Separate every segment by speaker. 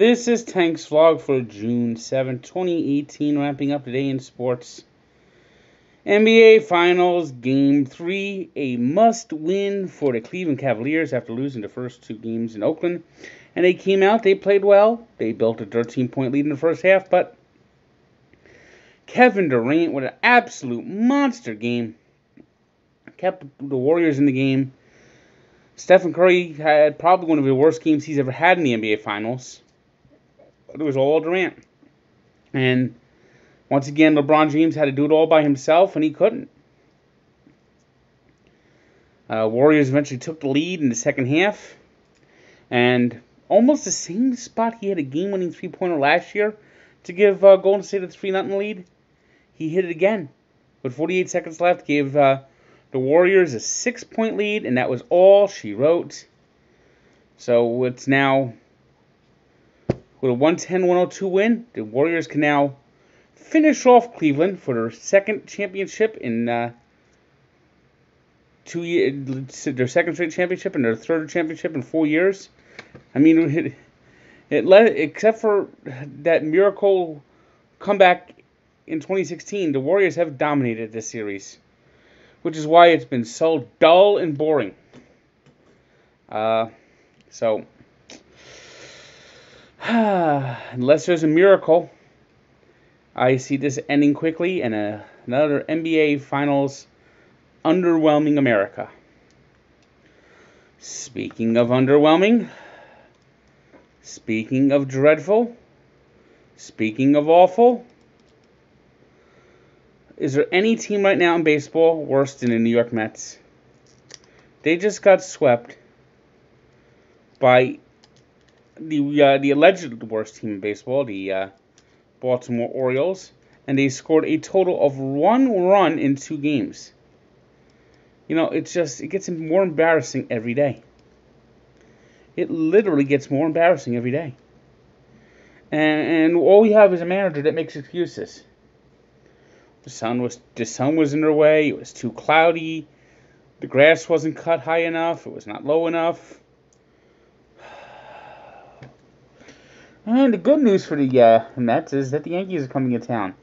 Speaker 1: This is Tank's vlog for June 7, 2018, wrapping up today in sports. NBA Finals Game 3, a must-win for the Cleveland Cavaliers after losing the first two games in Oakland. And they came out, they played well. They built a 13-point lead in the first half, but Kevin Durant with an absolute monster game kept the Warriors in the game. Stephen Curry had probably one of the worst games he's ever had in the NBA Finals. It was all Durant. And once again, LeBron James had to do it all by himself, and he couldn't. Warriors eventually took the lead in the second half. And almost the same spot he had a game-winning three-pointer last year to give Golden State a 3-0 lead. He hit it again. With 48 seconds left, gave the Warriors a 6-point lead, and that was all she wrote. So it's now, with a 110-102 win, the Warriors can now finish off Cleveland for their second championship in 2 years, their second straight championship and their third championship in 4 years. I mean, except for that miracle comeback in 2016, the Warriors have dominated this series, which is why it's been so dull and boring. So, unless there's a miracle, I see this ending quickly and another NBA Finals underwhelming America. Speaking of underwhelming, speaking of dreadful, speaking of awful, is there any team right now in baseball worse than the New York Mets? They just got swept by the alleged worst team in baseball, the Baltimore Orioles, and they scored a total of 1 run in 2 games. You know, it gets more embarrassing every day. It literally gets more embarrassing every day. And all we have is a manager that makes excuses. The sun was in their way. It was too cloudy. The grass wasn't cut high enough. It was not low enough. And the good news for the Mets is that the Yankees are coming to town.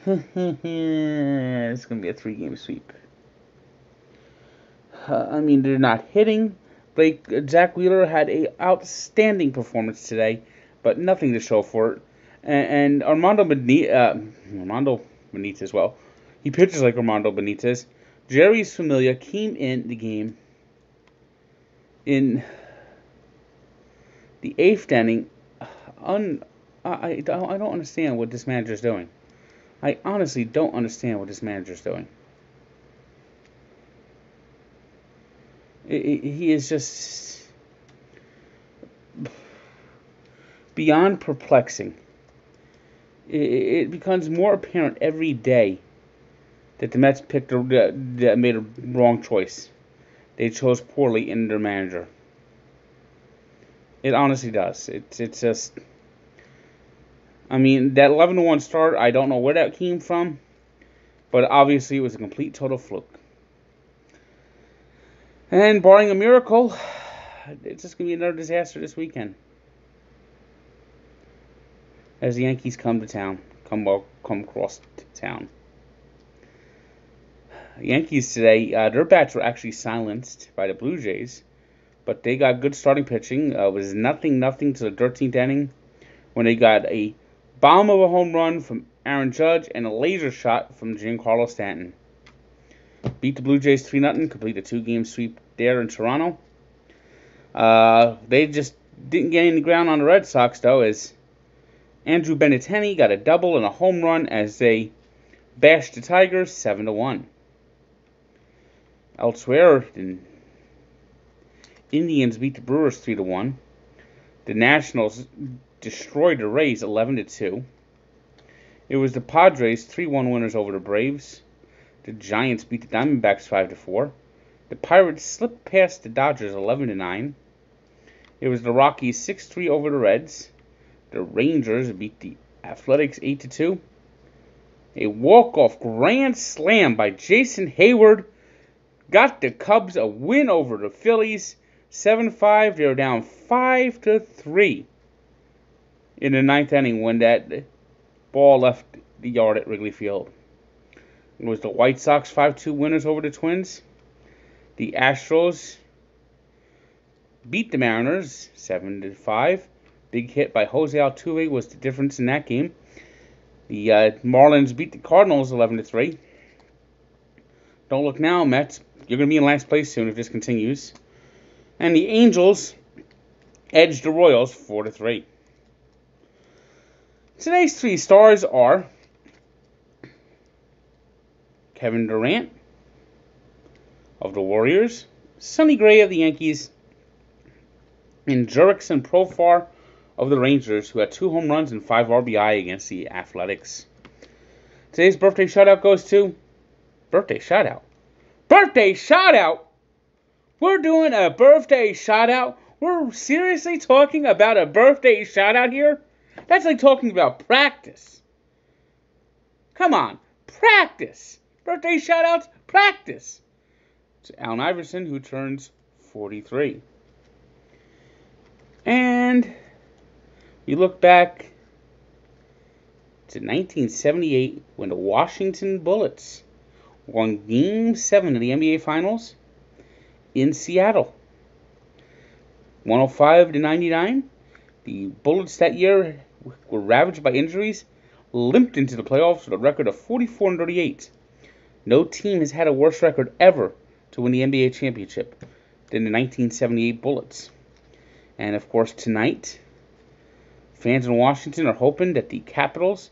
Speaker 1: It's going to be a 3-game sweep. I mean, they're not hitting. Zach Wheeler had an outstanding performance today, but nothing to show for it. And Armando Benitez, well, he pitches like Armando Benitez. Jeurys Familia came in the game in the 8th inning. I don't understand what this manager's doing. I honestly don't understand what this manager's doing. He is just beyond perplexing. It becomes more apparent every day that the Mets made a wrong choice. They chose poorly in their manager. It honestly does. It's just, I mean, that 11-1 start, I don't know where that came from, but obviously it was a complete total fluke. And barring a miracle, it's just going to be another disaster this weekend, as the Yankees come to town, come across town. Yankees today, their bats were actually silenced by the Blue Jays, but they got good starting pitching. It was 0-0 to the 13th inning when they got a bomb of a home run from Aaron Judge and a laser shot from Giancarlo Stanton. Beat the Blue Jays 3-0, complete a 2-game sweep there in Toronto. They just didn't get any ground on the Red Sox, though, as Andrew Benintendi got a double and a home run as they bashed the Tigers 7-1. Elsewhere, the Indians beat the Brewers 3-1. The Nationals destroyed the Rays 11-2. It was the Padres 3-1 winners over the Braves. The Giants beat the Diamondbacks 5-4. The Pirates slipped past the Dodgers 11-9. It was the Rockies 6-3 over the Reds. The Rangers beat the Athletics 8-2. A walk-off grand slam by Jason Hayward got the Cubs a win over the Phillies 7-5. They were down 5-3. in the ninth inning when that ball left the yard at Wrigley Field. It was the White Sox 5-2 winners over the Twins. The Astros beat the Mariners 7-5. Big hit by Jose Altuve was the difference in that game. The Marlins beat the Cardinals 11-3. Don't look now, Mets. You're going to be in last place soon if this continues. And the Angels edged the Royals 4-3. Today's three stars are Kevin Durant of the Warriors, Sonny Gray of the Yankees, and Jurickson Profar of the Rangers, who had 2 home runs and 5 RBI against the Athletics. Today's birthday shout-out goes to... Birthday shout-out? Birthday shout-out? We're doing a birthday shout-out? We're seriously talking about a birthday shout-out here? That's like talking about practice. Come on, practice. Birthday shout-outs, practice. It's Allen Iverson, who turns 43. And you look back to 1978 when the Washington Bullets won Game 7 of the NBA Finals in Seattle. 105-99. The Bullets that year were ravaged by injuries, limped into the playoffs with a record of 44-38. No team has had a worse record ever to win the NBA championship than the 1978 Bullets. And of course tonight, fans in Washington are hoping that the Capitals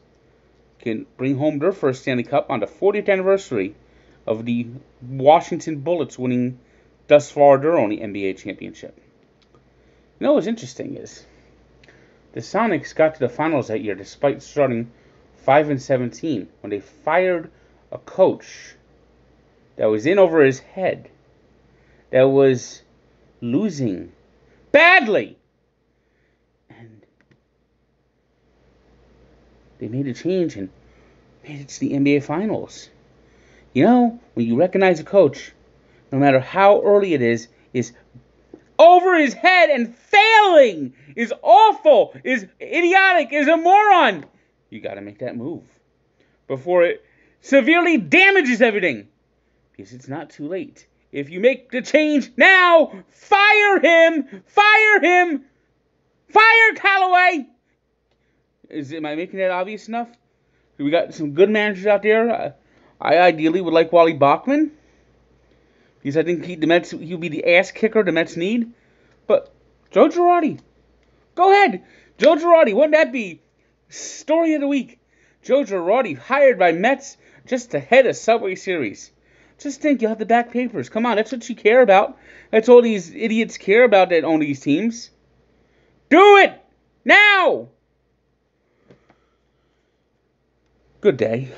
Speaker 1: can bring home their first Stanley Cup on the 40th anniversary of the Washington Bullets winning thus far their only NBA championship. You know what's interesting is the Sonics got to the finals that year despite starting 5-17 when they fired a coach that was in over his head, that was losing badly. And they made a change and made it to the NBA Finals. You know, when you recognize a coach, no matter how early it is over his head and failing, is awful, is idiotic, is a moron, you got to make that move before it severely damages everything. Because it's not too late. If you make the change now, fire him! Fire him! Fire Callaway! Am I making that obvious enough? We got some good managers out there. I ideally would like Wally Bachman, because I think he'll be the ass kicker the Mets need. But Joe Girardi, go ahead. Joe Girardi, wouldn't that be story of the week? Joe Girardi hired by Mets just to head a Subway Series. Just think, you'll have the back papers. Come on, that's what you care about. That's all these idiots care about that own these teams. Do it! Now! Good day.